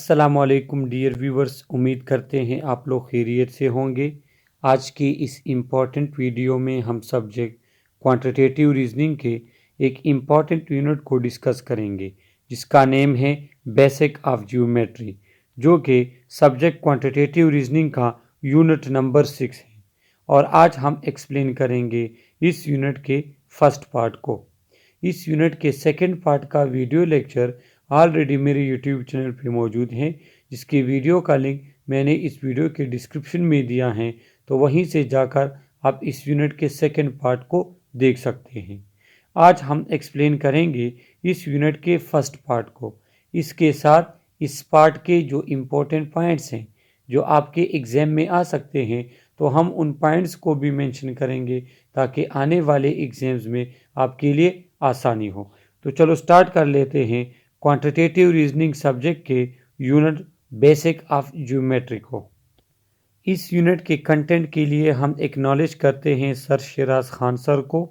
अस्सलामुअलैकुम dear viewers, उम्मीद करते हैं आप लोग खैरियत से होंगे। आज की इस इम्पॉर्टेंट वीडियो में हम सब्जेक्ट क्वांटिटेटिव रीजनिंग के एक इम्पॉर्टेंट यूनिट को डिस्कस करेंगे जिसका नेम है बेसिक ऑफ ज्योमेट्री, जो कि सब्जेक्ट क्वांटिटेटिव रीजनिंग का यूनिट नंबर 6 है। और आज हम एक्सप्लेन करेंगे इस यूनिट के फर्स्ट पार्ट को। इस यूनिट के सेकंड पार्ट का वीडियो लेक्चर ऑलरेडी मेरे यूट्यूब चैनल पे मौजूद है, जिसके वीडियो का लिंक मैंने इस वीडियो के डिस्क्रिप्शन में दिया है, तो वहीं से जाकर आप इस यूनिट के सेकंड पार्ट को देख सकते हैं। आज हम एक्सप्लेन करेंगे इस यूनिट के फर्स्ट पार्ट को। इसके साथ इस पार्ट के जो इम्पोर्टेंट पॉइंट्स हैं जो आपके एग्ज़ाम में आ सकते हैं, तो हम उन पॉइंट्स को भी मेंशन करेंगे ताकि आने वाले एग्ज़ाम्स में आपके लिए आसानी हो। तो चलो स्टार्ट कर लेते हैं क्वांटिटेटिव रीजनिंग सब्जेक्ट के यूनिट बेसिक ऑफ ज्योमेट्री को। इस यूनिट के कंटेंट के लिए हम एक्नॉलेज करते हैं सर शिराज खान सर को।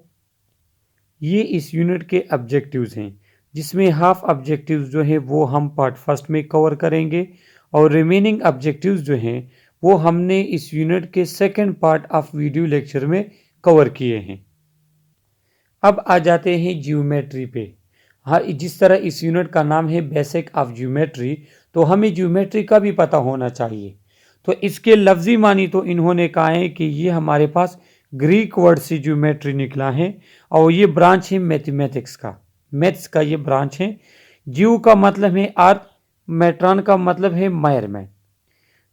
ये इस यूनिट के ऑब्जेक्टिव्स हैं, जिसमें हाफ ऑब्जेक्टिव्स जो हैं वो हम पार्ट फर्स्ट में कवर करेंगे और रिमेनिंग ऑब्जेक्टिव्स जो हैं वो हमने इस यूनिट के second part of video lecture में कवर किए हैं। अब आ जाते हैं ज्योमेट्री पे। हाँ, जिस तरह इस यूनिट का नाम है बेसिक ऑफ ज्योमेट्री, तो हमें ज्योमेट्री का भी पता होना चाहिए। तो इसके लफ्ज़ी मानी तो इन्होंने कहा है कि ये हमारे पास ग्रीक वर्ड से ज्योमेट्री निकला है और ये ब्रांच है मैथमेटिक्स का, मैथ्स का ये ब्रांच है। ज्यू का मतलब है अर्थ, मेट्रॉन का मतलब है मेजरमेंट।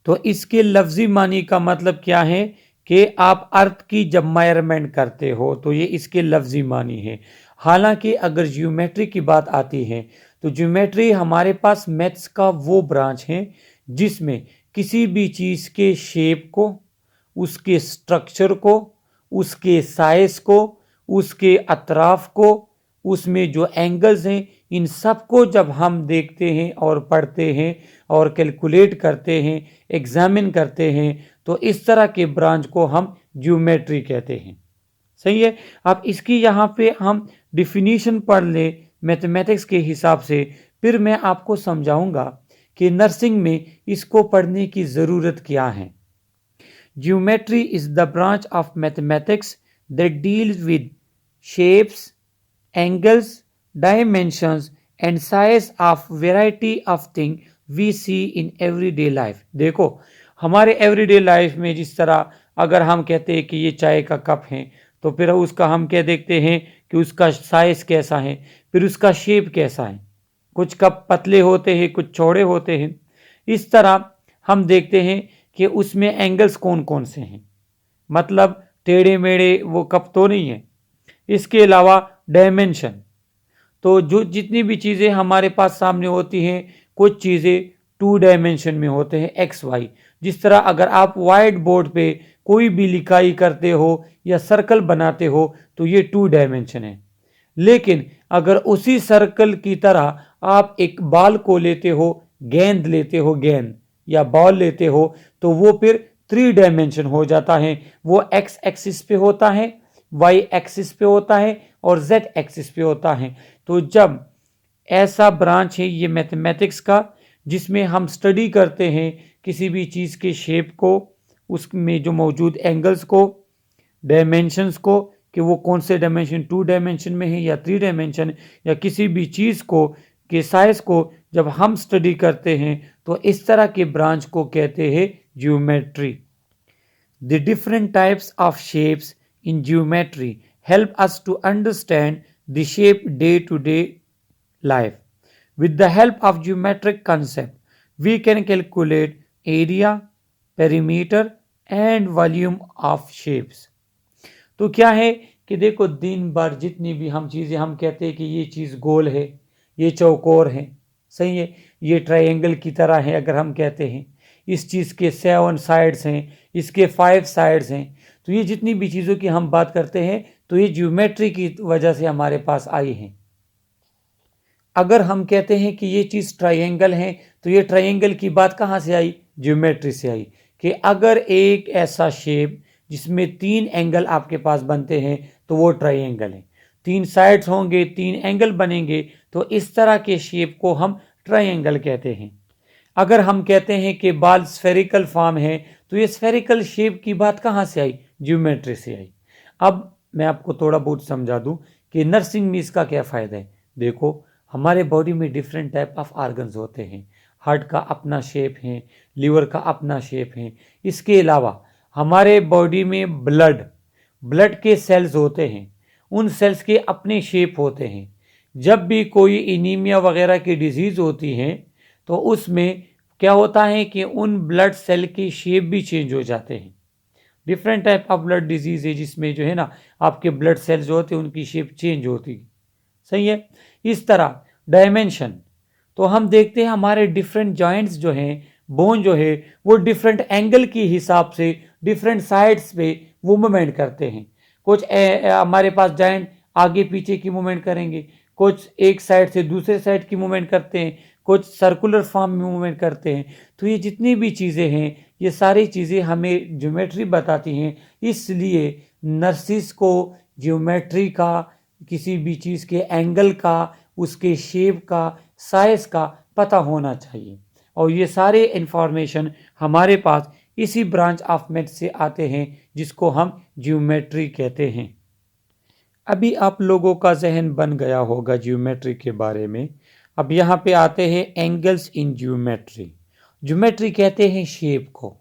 तो इसके लफ्ज़ी मानी का मतलब क्या है कि आप अर्थ की जब मेजरमेंट करते हो, तो ये इसके लफ्ज़ी मानी है। हालांकि अगर ज्योमेट्री की बात आती है तो ज्योमेट्री हमारे पास मैथ्स का वो ब्रांच है जिसमें किसी भी चीज़ के शेप को, उसके स्ट्रक्चर को, उसके साइज को, उसके अतराफ को, उसमें जो एंगल्स हैं, इन सब को जब हम देखते हैं और पढ़ते हैं और कैलकुलेट करते हैं, एग्जामिन करते हैं, तो इस तरह के ब्रांच को हम ज्योमेट्री कहते हैं। सही है। अब इसकी यहाँ पे हम डिफिनीशन पढ़ ले मैथमेटिक्स के हिसाब से, फिर मैं आपको समझाऊंगा कि नर्सिंग में इसको पढ़ने की ज़रूरत क्या है। Geometry is the branch of mathematics that deals with shapes, angles, dimensions and size of variety of thing we see in everyday life. देखो, हमारे एवरीडे लाइफ में जिस तरह अगर हम कहते हैं कि ये चाय का कप है, तो फिर उसका हम क्या देखते हैं कि उसका साइज कैसा है, फिर उसका शेप कैसा है। कुछ कप पतले होते हैं, कुछ चौड़े होते हैं। इस तरह हम देखते हैं कि उसमें एंगल्स कौन कौन से हैं, मतलब टेढ़े मेढ़े वो कप तो नहीं है। इसके अलावा डायमेंशन, तो जो जितनी भी चीज़ें हमारे पास सामने होती हैं, कुछ चीज़ें 2 डायमेंशन में होते हैं, एक्स वाई। जिस तरह अगर आप वाइट बोर्ड पे कोई भी लिखाई करते हो या सर्कल बनाते हो तो ये 2 डायमेंशन है। लेकिन अगर उसी सर्कल की तरह आप एक बॉल को लेते हो, गेंद लेते हो, गेंद या बॉल लेते हो, तो वो फिर 3 डायमेंशन हो जाता है। वो एक्स एक्सिस पे होता है, वाई एक्सिस पे होता है और जेड एक्सिस पे होता है। तो जब ऐसा ब्रांच है ये मैथमेटिक्स का, जिसमें हम स्टडी करते हैं किसी भी चीज़ के शेप को, उसमें जो मौजूद एंगल्स को, डायमेंशंस को, कि वो कौन से डायमेंशन 2 डायमेंशन में है या 3 डायमेंशन, या किसी भी चीज़ को के साइज को जब हम स्टडी करते हैं, तो इस तरह के ब्रांच को कहते हैं geometry. The different types of shapes in geometry help us to understand the shape day to day life. With the help of geometric concept, we can calculate area, perimeter and volume of shapes. तो क्या है कि देखो, दिन भर जितनी भी हम चीज़ें हम कहते हैं कि ये चीज़ गोल है, ये चौकोर है, सही है, ये ट्रायंगल की तरह है। अगर हम कहते हैं इस चीज़ के 7 साइड्स हैं, इसके 5 साइड्स हैं, तो ये जितनी भी चीज़ों की हम बात करते हैं तो ये ज्योमेट्री की वजह से हमारे पास आई हैं। अगर हम कहते हैं कि ये चीज़ ट्रायंगल है, तो ये ट्रायंगल की बात कहाँ से आई? ज्योमेट्री से आई। कि अगर एक ऐसा शेप जिसमें 3 एंगल आपके पास बनते हैं तो वो ट्रायंगल है। 3 साइड्स होंगे, 3 एंगल बनेंगे, तो इस तरह के शेप को हम ट्रायंगल कहते हैं। अगर हम कहते हैं कि बाल स्फेरिकल फॉर्म है, तो ये स्फेरिकल शेप की बात कहाँ से आई? ज्योमेट्री से आई। अब मैं आपको थोड़ा बहुत समझा दूं कि नर्सिंग में इसका क्या फ़ायदा है। देखो, हमारे बॉडी में डिफरेंट टाइप ऑफ ऑर्गन्स होते हैं। हार्ट का अपना शेप है, लीवर का अपना शेप है। इसके अलावा हमारे बॉडी में ब्लड के सेल्स होते हैं, उन सेल्स के अपने शेप होते हैं। जब भी कोई एनीमिया वगैरह की डिजीज़ होती है, तो उसमें क्या होता है कि उन ब्लड सेल की शेप भी चेंज हो जाते हैं। Different type of blood disease है जिसमें जो है ना, आपके ब्लड सेल्स जो होते हैं उनकी शेप चेंज होती है। सही है। इस तरह डायमेंशन, तो हम देखते हैं हमारे डिफरेंट जॉइंट्स जो हैं, बोन जो है वो डिफरेंट एंगल के हिसाब से डिफरेंट साइड्स पे वो मूवमेंट करते हैं। कुछ हमारे पास जॉइंट आगे पीछे की मूवमेंट करेंगे, कुछ एक साइड से दूसरे साइड की मूवमेंट करते हैं, कुछ सर्कुलर फॉर्म में मूवमेंट करते हैं। तो ये जितनी भी चीज़ें हैं, ये सारी चीज़ें हमें ज्योमेट्री बताती हैं। इसलिए नर्सिस को ज्योमेट्री का, किसी भी चीज़ के एंगल का, उसके शेप का, साइज का पता होना चाहिए। और ये सारे इंफॉर्मेशन हमारे पास इसी ब्रांच ऑफ मैथ से आते हैं जिसको हम ज्योमेट्री कहते हैं। अभी आप लोगों का जहन बन गया होगा ज्योमेट्री के बारे में। अब यहाँ पे आते हैं एंगल्स इन ज्योमेट्री। ज्योमेट्री कहते हैं शेप को।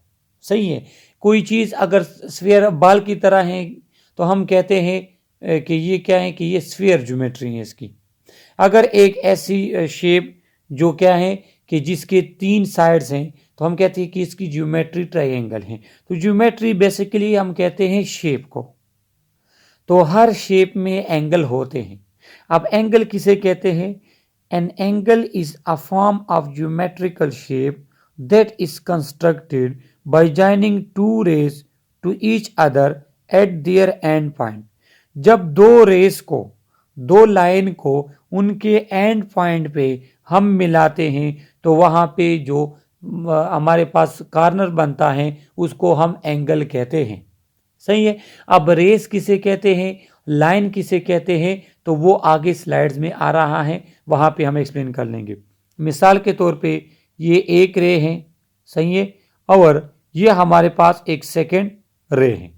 सही है। कोई चीज़ अगर स्फीयर बाल की तरह है, तो हम कहते हैं कि ये क्या है, कि ये स्फीयर ज्योमेट्री है इसकी। अगर एक ऐसी शेप जो क्या है कि जिसके 3 साइड्स हैं, तो हम कहते हैं कि इसकी ज्योमेट्री ट्रायंगल है। तो ज्योमेट्री बेसिकली हम कहते हैं शेप को। तो हर शेप में एंगल होते हैं। अब एंगल किसे कहते हैं? An angle is a form of geometrical shape that is constructed by joining two rays to each other at their end point. जब दो लाइन को उनके एंड पॉइंट पे हम मिलाते हैं, तो वहाँ पे जो हमारे पास कॉर्नर बनता है उसको हम एंगल कहते हैं। सही है। अब रेस किसे कहते हैं, लाइन किसे कहते हैं, तो वो आगे स्लाइड्स में आ रहा है, वहाँ पे हम एक्सप्लेन कर लेंगे। मिसाल के तौर पे ये एक रे है, सही है, और ये हमारे पास एक सेकेंड रे है।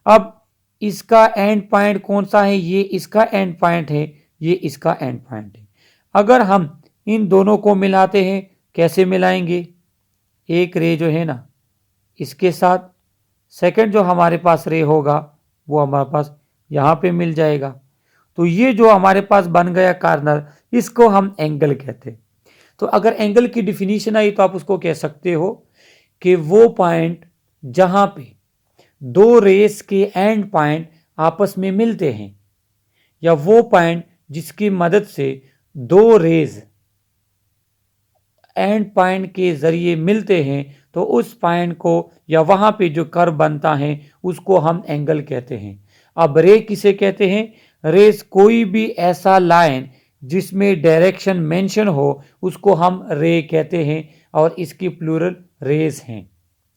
अब इसका एंड पॉइंट कौन सा है? ये इसका एंड पॉइंट है, ये इसका एंड पॉइंट है। अगर हम इन दोनों को मिलाते हैं, कैसे मिलाएंगे? एक रे जो है ना, इसके साथ सेकंड जो हमारे पास रे होगा वो हमारे पास यहाँ पे मिल जाएगा। तो ये जो हमारे पास बन गया कॉर्नर, इसको हम एंगल कहते हैं। तो अगर एंगल की डिफिनीशन आई तो आप उसको कह सकते हो कि वो पॉइंट जहाँ पे दो रेस के एंड पॉइंट आपस में मिलते हैं, या वो पॉइंट जिसकी मदद से दो रेज एंड पॉइंट के जरिए मिलते हैं, तो उस पॉइंट को या वहां पे जो कर्व बनता है उसको हम एंगल कहते हैं। अब रे किसे कहते हैं? रेस कोई भी ऐसा लाइन जिसमें डायरेक्शन मेंशन हो उसको हम रे कहते हैं, और इसकी प्लूरल रेज हैं।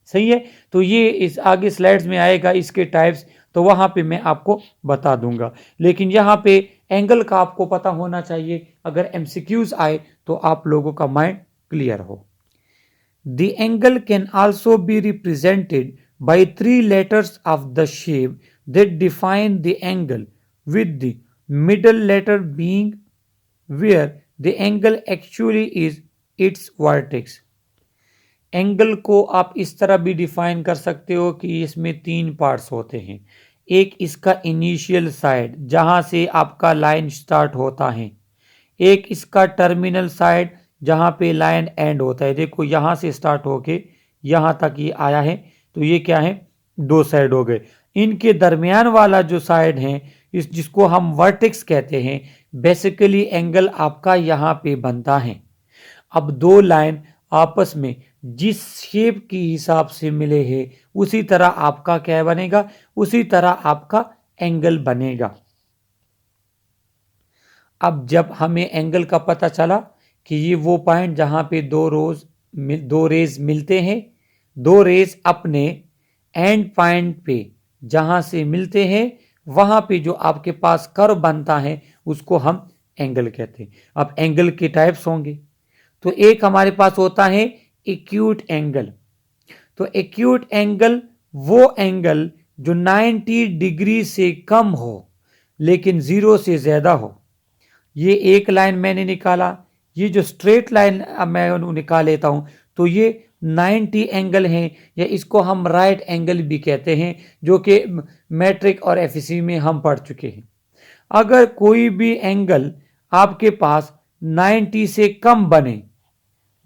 सही है। तो ये इस आगे स्लाइड्स में आएगा इसके टाइप्स, तो वहां पे मैं आपको बता दूंगा। लेकिन यहाँ पे एंगल का आपको पता होना चाहिए, अगर एमसीक्यूज आए तो आप लोगों का माइंड क्लियर हो। The angle can also be represented by 3 letters of the shape that define the angle, with the middle letter being where the angle actually is its vertex. Angle को आप इस तरह भी डिफाइन कर सकते हो कि इसमें 3 पार्ट्स होते हैं। एक इसका इनिशियल साइड जहां से आपका लाइन स्टार्ट होता है, एक इसका टर्मिनल साइड जहाँ पे लाइन एंड होता है। देखो यहाँ से स्टार्ट होके यहाँ तक ये आया है, तो ये क्या है? 2 साइड हो गए। इनके दरमियान वाला जो साइड है, इस जिसको हम वर्टेक्स कहते हैं, बेसिकली एंगल आपका यहाँ पे बनता है। अब 2 लाइन आपस में जिस शेप की हिसाब से मिले हैं, उसी तरह आपका क्या बनेगा? उसी तरह आपका एंगल बनेगा। अब जब हमें एंगल का पता चला कि ये वो पॉइंट जहाँ पे दो रेज मिलते हैं, दो रेज अपने एंड पॉइंट पे जहाँ से मिलते हैं, वहाँ पे जो आपके पास कर्व बनता है उसको हम एंगल कहते हैं। अब एंगल के टाइप्स होंगे, तो एक हमारे पास होता है एक्यूट एंगल। तो एक्यूट एंगल वो एंगल जो 90 डिग्री से कम हो लेकिन 0 से ज्यादा हो। ये एक लाइन मैंने निकाला, ये जो स्ट्रेट लाइन मैं निकाल लेता हूं, तो ये 90 एंगल हैं, या इसको हम राइट एंगल भी कहते हैं, जो कि मैट्रिक और एफएससी में हम पढ़ चुके हैं। अगर कोई भी एंगल आपके पास 90 से कम बने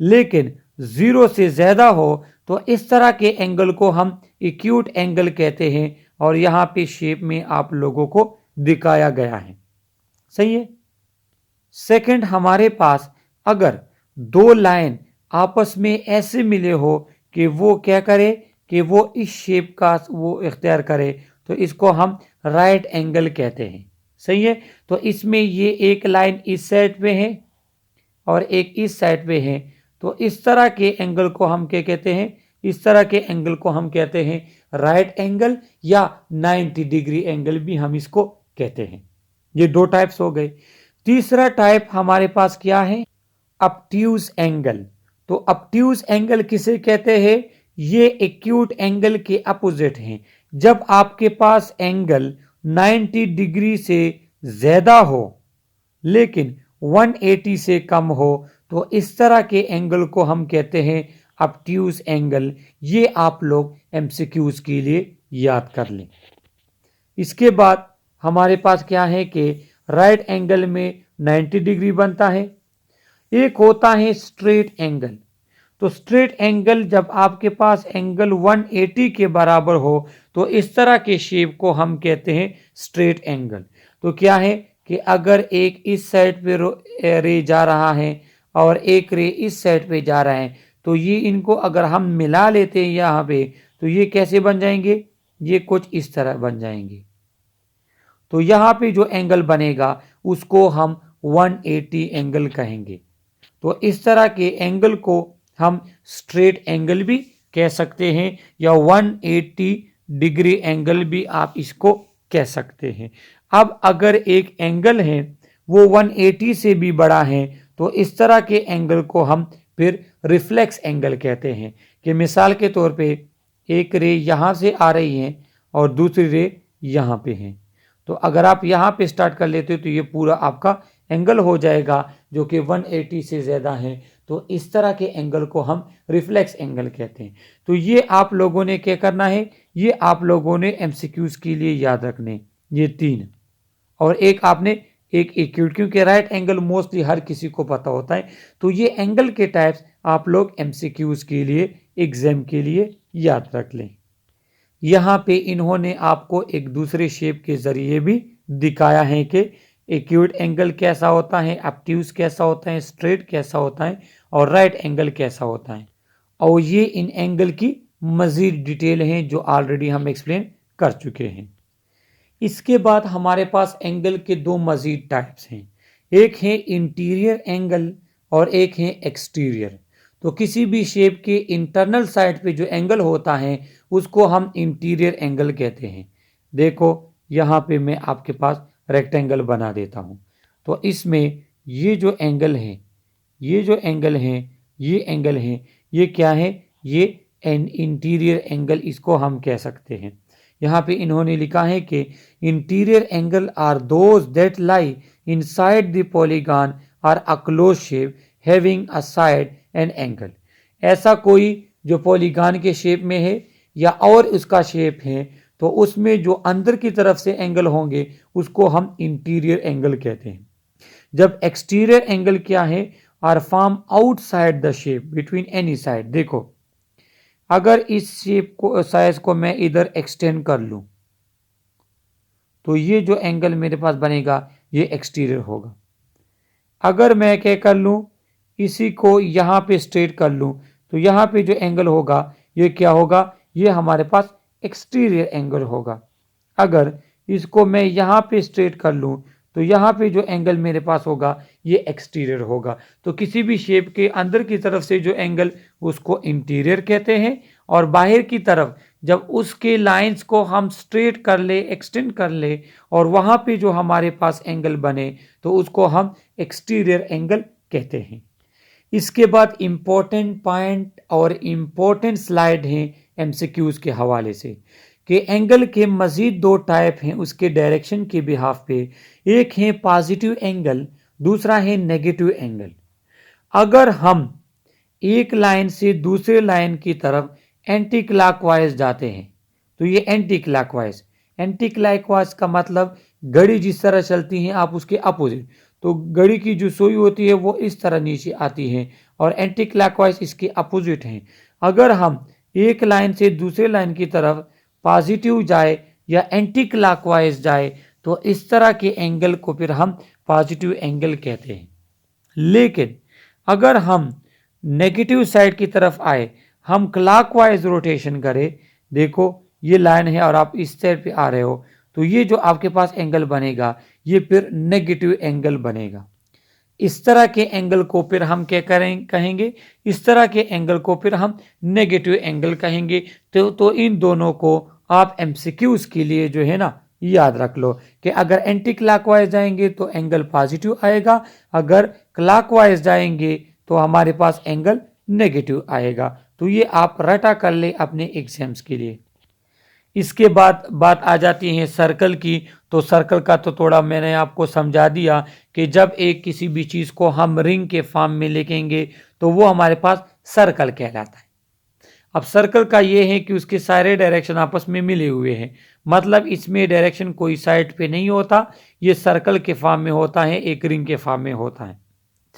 लेकिन 0 से ज्यादा हो, तो इस तरह के एंगल को हम एक्यूट एंगल कहते हैं, और यहां पे शेप में आप लोगों को दिखाया गया है। सही है। सेकंड, हमारे पास अगर दो लाइन आपस में ऐसे मिले हो कि वो क्या करे कि वो इस शेप का वो इख्तियार करे, तो इसको हम राइट एंगल कहते हैं। सही है। तो इसमें ये एक लाइन इस साइड पे है और एक इस साइड पे है, तो इस तरह के एंगल को हम क्या कहते हैं? इस तरह के एंगल को हम कहते हैं राइट एंगल, या 90 डिग्री एंगल भी हम इसको कहते हैं। ये दो टाइप्स हो गए। तीसरा टाइप हमारे पास क्या है? Obtuse angle. तो ऑब्ट्यूज एंगल किसे कहते हैं? ये एक्यूट एंगल के अपोजिट हैं। जब आपके पास एंगल 90 डिग्री से ज्यादा हो लेकिन 180 से कम हो, तो इस तरह के एंगल को हम कहते हैं ऑब्ट्यूज एंगल। ये आप लोग एमसीक्यूज के लिए याद कर लें। इसके बाद हमारे पास क्या है कि राइट एंगल में 90 डिग्री बनता है। एक होता है स्ट्रेट एंगल। तो स्ट्रेट एंगल जब आपके पास एंगल 180 के बराबर हो, तो इस तरह के शेप को हम कहते हैं स्ट्रेट एंगल। तो क्या है कि अगर एक इस साइड पे रे जा रहा है और एक रे इस साइड पे जा रहा है, तो ये इनको अगर हम मिला लेते हैं यहाँ पे, तो ये कैसे बन जाएंगे? ये कुछ इस तरह बन जाएंगे। तो यहाँ पे जो एंगल बनेगा उसको हम 180 एंगल कहेंगे। तो इस तरह के एंगल को हम स्ट्रेट एंगल भी कह सकते हैं, या 180 डिग्री एंगल भी आप इसको कह सकते हैं। अब अगर एक एंगल है वो 180 से भी बड़ा है, तो इस तरह के एंगल को हम फिर रिफ्लेक्स एंगल कहते हैं। कि मिसाल के तौर पे एक रे यहाँ से आ रही है और दूसरी रे यहाँ पे है, तो अगर आप यहाँ पे स्टार्ट कर लेते हो तो ये पूरा आपका एंगल हो जाएगा जो कि 180 से ज़्यादा है। तो इस तरह के एंगल को हम रिफ्लेक्स एंगल कहते हैं। तो ये आप लोगों ने क्या करना है? ये आप लोगों ने एमसीक्यूज के लिए याद रखने, ये तीन। और एक आपने एक एक्यूट, क्योंकि राइट एंगल मोस्टली हर किसी को पता होता है। तो ये एंगल के टाइप्स आप लोग एमसीक्यूज के लिए, एग्जाम के लिए याद रख लें। यहाँ पे इन्होंने आपको एक दूसरे शेप के जरिए भी दिखाया है कि एक्यूट एंगल कैसा होता है, ऑब्ट्यूज कैसा होता है, स्ट्रेट कैसा होता है, और राइट एंगल कैसा होता है। और ये इन एंगल की मजीद डिटेल हैं जो ऑलरेडी हम एक्सप्लेन कर चुके हैं। इसके बाद हमारे पास एंगल के दो मजीद टाइप्स हैं। एक है इंटीरियर एंगल और एक है एक्सटीरियर। तो किसी भी शेप के इंटरनल साइड पे जो एंगल होता है उसको हम इंटीरियर एंगल कहते हैं। देखो यहाँ पे मैं आपके पास रेक्टेंगल बना देता हूँ। तो इसमें ये जो एंगल है, ये जो एंगल है, ये एंगल है, ये क्या है? ये एन इंटीरियर एंगल इसको हम कह सकते हैं। यहाँ पे इन्होंने लिखा है कि interior angle are those that lie inside the polygon or a close shape having a side and angle. ऐसा कोई जो पॉलीगॉन के शेप में है या और उसका शेप है, तो उसमें जो अंदर की तरफ से एंगल होंगे उसको हम इंटीरियर एंगल कहते हैं। जब एक्सटीरियर एंगल क्या है? Are form outside the shape between any side. देखो अगर इस शेप को, साइज को मैं इधर एक्सटेंड कर लूं, तो ये जो एंगल मेरे पास बनेगा ये एक्सटीरियर होगा। अगर मैं क्या कर लूं, इसी को यहां पे स्ट्रेट कर लूं, तो यहां पे जो एंगल होगा ये क्या होगा? ये हमारे पास एक्सटीरियर एंगल होगा। अगर इसको मैं यहां पे स्ट्रेट कर लूं, तो यहां पे जो एंगल मेरे पास होगा ये एक्सटीरियर होगा। तो किसी भी शेप के अंदर की तरफ से जो एंगल, उसको इंटीरियर कहते हैं, और बाहर की तरफ जब उसके लाइंस को हम स्ट्रेट कर ले, एक्सटेंड कर ले, और वहां पे जो हमारे पास एंगल बने, तो उसको हम एक्सटीरियर एंगल कहते हैं। इसके बाद इम्पोर्टेंट पॉइंट और इम्पोर्टेंट स्लाइड हैं एमसीक्यूज के हवाले से कि एंगल के मजीद दो टाइप हैं उसके डायरेक्शन के बिहाफ पे। एक है पॉजिटिव एंगल, दूसरा है नेगेटिव एंगल। अगर हम एक लाइन से दूसरे लाइन की तरफ एंटी क्लॉकवाइज जाते हैं तो ये एंटी क्लॉकवाइज। एंटी क्लॉकवाइज का मतलब घड़ी जिस तरह चलती है आप उसके अपोजिट, तो घड़ी की जो सुई होती है वो इस तरह नीचे आती है और एंटी क्लॉकवाइज इसके अपोजिट है। अगर हम एक लाइन से दूसरे लाइन की तरफ पॉजिटिव जाए या एंटी क्लॉकवाइज जाए तो इस तरह के एंगल को फिर हम पॉजिटिव एंगल कहते हैं। लेकिन अगर हम नेगेटिव साइड की तरफ आए, हम क्लॉकवाइज रोटेशन करें, देखो ये लाइन है और आप इस साइड पे आ रहे हो, तो ये जो आपके पास एंगल बनेगा ये फिर नेगेटिव एंगल बनेगा। इस तरह के एंगल को फिर हम क्या कहेंगे, इस तरह के एंगल को फिर हम नेगेटिव एंगल कहेंगे। तो इन दोनों को आप एमसीक्यूज के लिए जो है ना याद रख लो कि अगर एंटी क्लॉकवाइज जाएंगे तो एंगल पॉजिटिव आएगा, अगर क्लॉकवाइज जाएंगे तो हमारे पास एंगल नेगेटिव आएगा। तो ये आप रटा कर ले अपने एग्जाम्स के लिए। इसके बाद बात आ जाती है सर्कल की। तो सर्कल का तो थोड़ा मैंने आपको समझा दिया कि जब एक किसी भी चीज़ को हम रिंग के फॉर्म में लिखेंगे तो वो हमारे पास सर्कल कहलाता है। अब सर्कल का ये है कि उसके सारे डायरेक्शन आपस में मिले हुए हैं, मतलब इसमें डायरेक्शन कोई साइड पे नहीं होता, ये सर्कल के फॉर्म में होता है, एक रिंग के फॉर्म में होता है।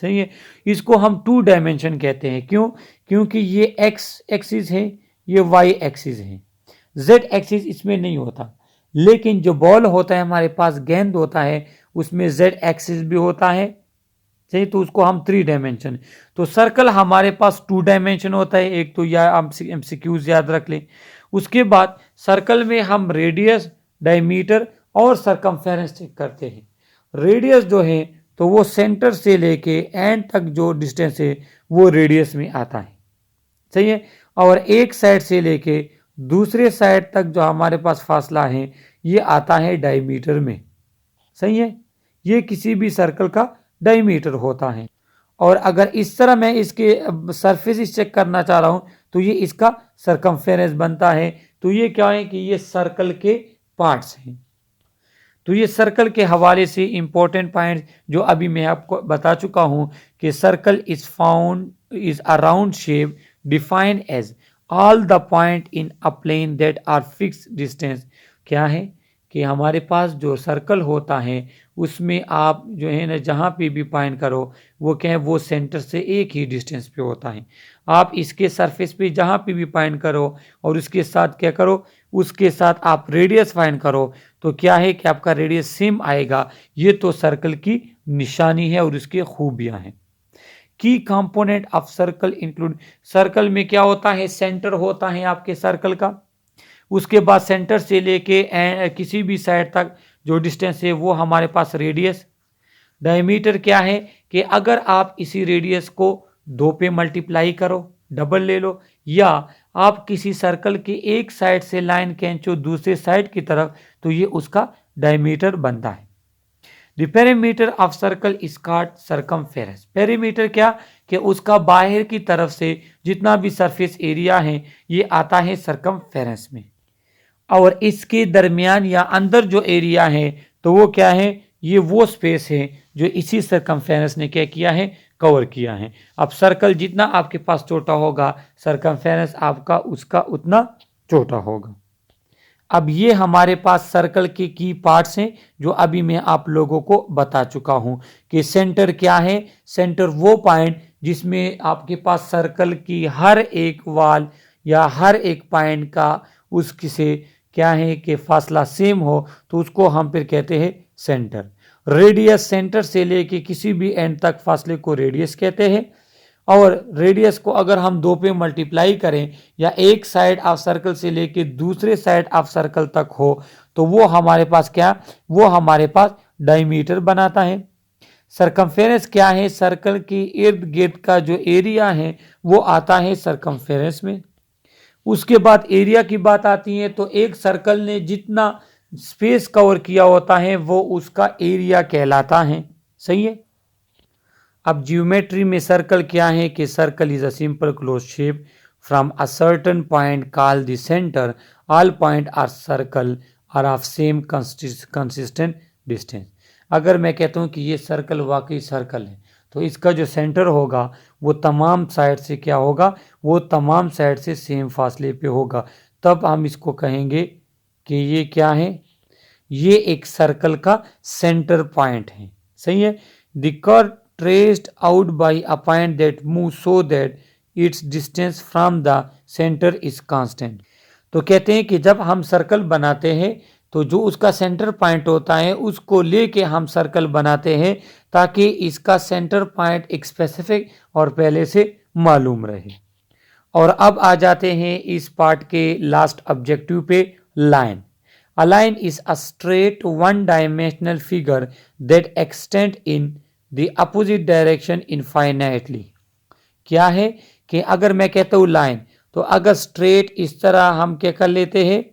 सही है। इसको हम 2 डायमेंशन कहते हैं। क्यों? क्योंकि ये एक्स एक्सिस है, ये वाई एक्सिस है, जेड एक्सिस इसमें नहीं होता। लेकिन जो बॉल होता है हमारे पास, गेंद होता है, उसमें जेड एक्सिस भी होता है। सही, तो उसको हम 3 डायमेंशन। तो सर्कल हमारे पास 2 डायमेंशन होता है। एक तो या आप एमसीक्यूज याद रख लें। उसके बाद सर्कल में हम रेडियस, डायमीटर और सरकमफेरेंस चेक करते हैं। रेडियस जो है तो वो सेंटर से लेके एंड तक जो डिस्टेंस है वो रेडियस में आता है। सही है। और एक साइड से लेके दूसरे साइड तक जो हमारे पास फासला है ये आता है डायमीटर में। सही है। ये किसी भी सर्कल का डायमीटर होता है। और अगर इस तरह मैं इसके सरफेस चेक करना चाह रहा हूं तो ये इसका सरकमफेरेंस बनता है। तो ये क्या है कि ये सर्कल के पार्ट्स हैं। तो ये सर्कल के हवाले से इंपॉर्टेंट पॉइंट जो अभी मैं आपको बता चुका हूं कि circle is a round shape defined as all the point in a plane that are fix distance. क्या है कि हमारे पास जो सर्कल होता है उसमें आप जो है ना जहाँ पे भी पॉइंट करो वो क्या है, वो सेंटर से एक ही डिस्टेंस पे होता है। आप इसके सरफेस पे जहाँ पे भी पॉइंट करो और उसके साथ क्या करो, उसके साथ आप रेडियस फाइंड करो तो क्या है कि आपका रेडियस सेम आएगा। ये तो सर्कल की निशानी है और उसकी खूबियाँ हैं। की component of circle include, circle में क्या होता है, सेंटर होता है आपके सर्कल का, उसके बाद सेंटर से लेके किसी भी साइड तक जो डिस्टेंस है वो हमारे पास रेडियस। डायमीटर क्या है कि अगर आप इसी रेडियस को 2 पे मल्टीप्लाई करो, डबल ले लो, या आप किसी सर्कल के एक साइड से लाइन खींचो दूसरे साइड की तरफ तो ये उसका डायमीटर बनता है। The perimeter of circle is called circumference. Perimeter क्या कि उसका बाहर की तरफ से जितना भी सरफेस एरिया है ये आता है सरकमफेरेंस में। और इसके दरमियान या अंदर जो एरिया है तो वो क्या है, ये वो स्पेस है जो इसी सरकमफेरेंस ने क्या किया है, कवर किया है। अब सर्कल जितना आपके पास छोटा होगा सरकमफेरेंस आपका उसका उतना छोटा होगा। अब ये हमारे पास सर्कल के की पार्ट्स हैं जो अभी मैं आप लोगों को बता चुका हूं कि सेंटर क्या है। सेंटर वो पॉइंट जिसमें आपके पास सर्कल की हर एक वाल या हर एक पॉइंट का उसकी से क्या है कि फासला सेम हो तो उसको हम फिर कहते हैं सेंटर। रेडियस, सेंटर से लेके किसी भी एंड तक फासले को रेडियस कहते हैं। और रेडियस को अगर हम 2 पे मल्टीप्लाई करें या एक साइड ऑफ सर्कल से लेके दूसरे साइड ऑफ सर्कल तक हो तो वो हमारे पास क्या, वो हमारे पास डायमीटर बनाता है। सरकमफेरेंस क्या है, सर्कल के इर्द गिर्द का जो एरिया है वो आता है सरकमफेरेंस में। उसके बाद एरिया की बात आती है तो एक सर्कल ने जितना स्पेस कवर किया होता है वो उसका एरिया कहलाता है। सही है। अब ज्योमेट्री में सर्कल क्या है कि circle is a simple close shape from a certain point call the centre, all point are circle are of same consistent distance. अगर मैं कहता हूँ कि ये सर्कल वाकई सर्कल है तो इसका जो सेंटर होगा वो तमाम साइड से क्या होगा, वो तमाम साइड से सेम फासले पे होगा, तब हम इसको कहेंगे कि ये क्या है, ये एक सर्कल का सेंटर पॉइंट है। सही है। The curve traced out by a point that move so that it's distance from the centre is constant. तो कहते हैं कि जब हम सर्कल बनाते हैं तो जो उसका सेंटर पॉइंट होता है उसको लेके हम सर्कल बनाते हैं ताकि इसका सेंटर पॉइंट एक स्पेसिफिक और पहले से मालूम रहे। और अब आ जाते हैं इस पार्ट के लास्ट ऑब्जेक्टिव पे, line. A line is a straight one-dimensional figure that extends in the opposite direction infinitely। क्या है कि अगर मैं कहता हूँ लाइन, तो अगर स्ट्रेट इस तरह हम क्या कर लेते हैं,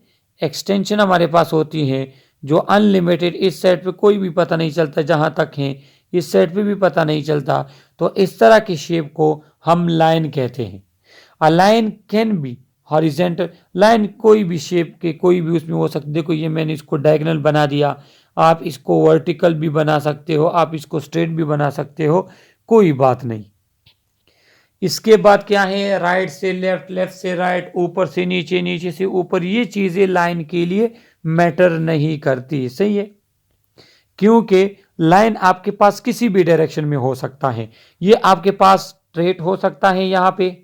एक्सटेंशन हमारे पास होती है जो अनलिमिटेड, इस साइड पे कोई भी पता नहीं चलता जहाँ तक है, इस साइड पे भी पता नहीं चलता, तो इस तरह की शेप को हम लाइन कहते हैं। A line can be horizontal, line कोई भी शेप के कोई भी उसमें हो सकती। देखो ये मैंने इसको डायगोनल बना दिया, आप इसको वर्टिकल भी बना सकते हो, आप इसको स्ट्रेट भी बना सकते हो, कोई बात नहीं। इसके बाद क्या है, राइट से लेफ्ट, लेफ्ट से राइट, ऊपर से नीचे, नीचे से ऊपर, ये चीजें लाइन के लिए मैटर नहीं करती। सही है, क्योंकि लाइन आपके पास किसी भी डायरेक्शन में हो सकता है। ये आपके पास स्ट्रेट हो सकता है, यहाँ पे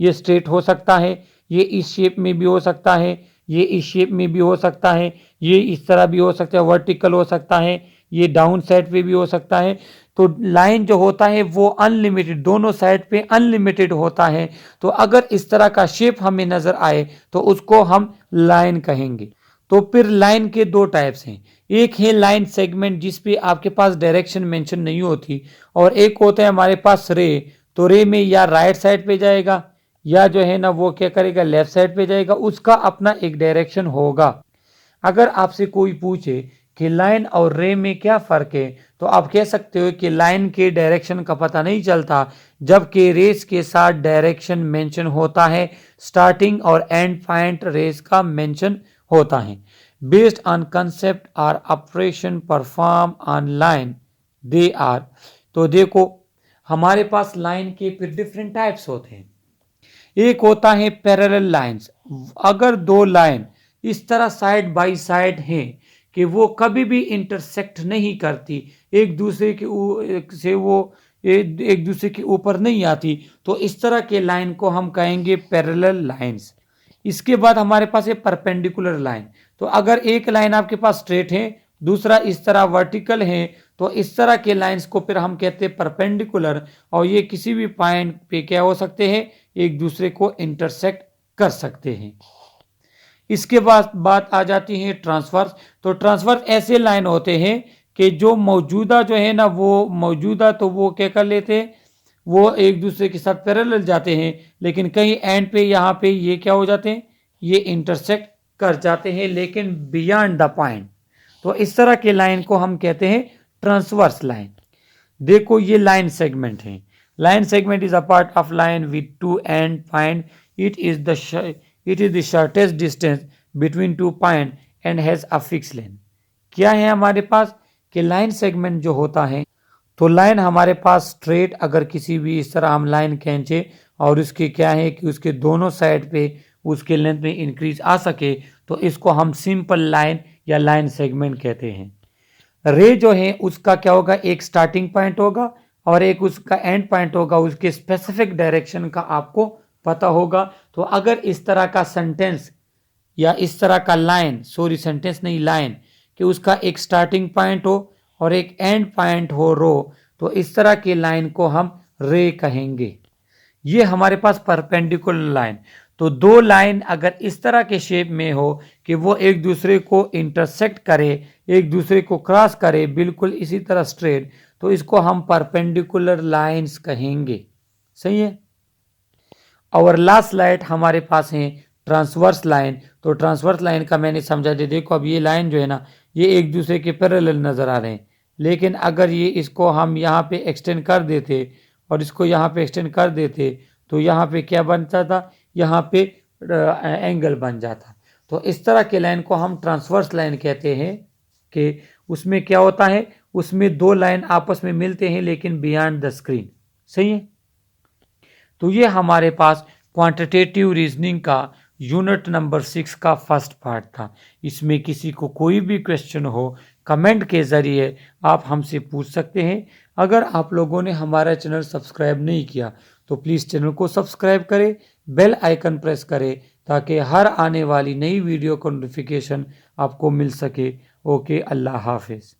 ये स्ट्रेट हो सकता है, ये इस शेप में भी हो सकता है, ये इस शेप में भी हो सकता है, ये इस तरह भी हो सकता है, वर्टिकल हो सकता है, ये डाउन साइड पे भी हो सकता है। तो लाइन जो होता है वो अनलिमिटेड, दोनों साइड पे अनलिमिटेड होता है। तो अगर इस तरह का शेप हमें नजर आए तो उसको हम लाइन कहेंगे। तो फिर लाइन के दो टाइप्स हैं, एक है लाइन सेगमेंट जिसपे आपके पास डायरेक्शन मेंशन नहीं होती, और एक होता है हमारे पास रे। तो रे में या राइट साइड पे जाएगा या जो है ना वो क्या करेगा, लेफ्ट साइड पे जाएगा, उसका अपना एक डायरेक्शन होगा। अगर आपसे कोई पूछे कि लाइन और रे में क्या फर्क है, तो आप कह सकते हो कि लाइन के डायरेक्शन का पता नहीं चलता, जबकि रेस के साथ डायरेक्शन मेंशन होता है, स्टार्टिंग और एंड पॉइंट रेस का मेंशन होता है। Based on concept or operation perform on line they are. तो देखो हमारे पास लाइन के फिर डिफरेंट टाइप्स होते हैं। एक होता है पैरेलल लाइंस। अगर दो लाइन इस तरह साइड बाय साइड हैं कि वो कभी भी इंटरसेक्ट नहीं करती, एक दूसरे के से वो एक दूसरे के ऊपर नहीं आती, तो इस तरह के लाइन को हम कहेंगे पैरेलल लाइंस। इसके बाद हमारे पास है परपेंडिकुलर लाइन। तो अगर एक लाइन आपके पास स्ट्रेट है, दूसरा इस तरह वर्टिकल है, तो इस तरह के लाइंस को फिर हम कहते हैं परपेंडिकुलर, और ये किसी भी पॉइंट पे क्या हो सकते हैं, एक दूसरे को इंटरसेक्ट कर सकते हैं। इसके बाद बात आ जाती है ट्रांसवर्स। तो ट्रांसवर्स ऐसे लाइन होते हैं कि जो मौजूदा जो है ना, वो मौजूदा तो वो क्या कर लेते हैं, वो एक दूसरे के साथ पैरेलल जाते हैं, लेकिन कहीं एंड पे यहाँ पे ये क्या हो जाते हैं, ये इंटरसेक्ट कर जाते हैं, लेकिन बियॉन्ड द पॉइंट। तो इस तरह के लाइन को हम कहते हैं ट्रांसवर्स लाइन। देखो ये लाइन सेगमेंट है। Line segment is a part of line with two and point. It is the shortest distance between two point and has a fix length. क्या है हमारे पास कि लाइन सेगमेंट जो होता है, तो लाइन हमारे पास स्ट्रेट, अगर किसी भी इस तरह हम लाइन खींचे और उसके क्या है कि उसके दोनों साइड पे उसके लेंथ में इंक्रीज आ सके, तो इसको हम सिंपल लाइन या लाइन सेगमेंट कहते हैं। रे जो है उसका क्या होगा, एक स्टार्टिंग पॉइंट होगा और एक उसका एंड पॉइंट होगा, उसके स्पेसिफिक डायरेक्शन का आपको पता होगा। तो अगर इस तरह का सेंटेंस या इस तरह का लाइन, सॉरी सेंटेंस नहीं लाइन, कि उसका एक स्टार्टिंग पॉइंट हो और एक एंड पॉइंट हो रो, तो इस तरह की लाइन को हम रे कहेंगे। ये हमारे पास परपेंडिकुलर लाइन। तो दो लाइन अगर इस तरह के शेप में हो कि वो एक दूसरे को इंटरसेक्ट करे, एक दूसरे को क्रॉस करे, बिल्कुल इसी तरह स्ट्रेट, तो इसको हम परपेंडिकुलर लाइंस कहेंगे। सही है। और लास्ट स्लाइड हमारे पास है ट्रांसवर्स लाइन। तो ट्रांसवर्स लाइन का मैंने समझा दे, देखो अब ये लाइन जो है ना, ये एक दूसरे के पैरेलल नजर आ रहे हैं, लेकिन अगर ये इसको हम यहाँ पे एक्सटेंड कर देते और इसको यहाँ पे एक्सटेंड कर देते तो यहाँ पे क्या बनता था, यहाँ पे एंगल बन जाता। तो इस तरह के लाइन को हम ट्रांसवर्स लाइन कहते हैं कि उसमें क्या होता है, उसमें दो लाइन आपस में मिलते हैं लेकिन बियॉन्ड द स्क्रीन। सही है। तो ये हमारे पास क्वांटिटेटिव रीजनिंग का यूनिट नंबर 6 का फर्स्ट पार्ट था। इसमें किसी को कोई भी क्वेश्चन हो कमेंट के ज़रिए आप हमसे पूछ सकते हैं। अगर आप लोगों ने हमारा चैनल सब्सक्राइब नहीं किया तो प्लीज़ चैनल को सब्सक्राइब करें, बेल आइकन प्रेस करें ताकि हर आने वाली नई वीडियो का नोटिफिकेशन आपको मिल सके। ओके, अल्लाह हाफिज़।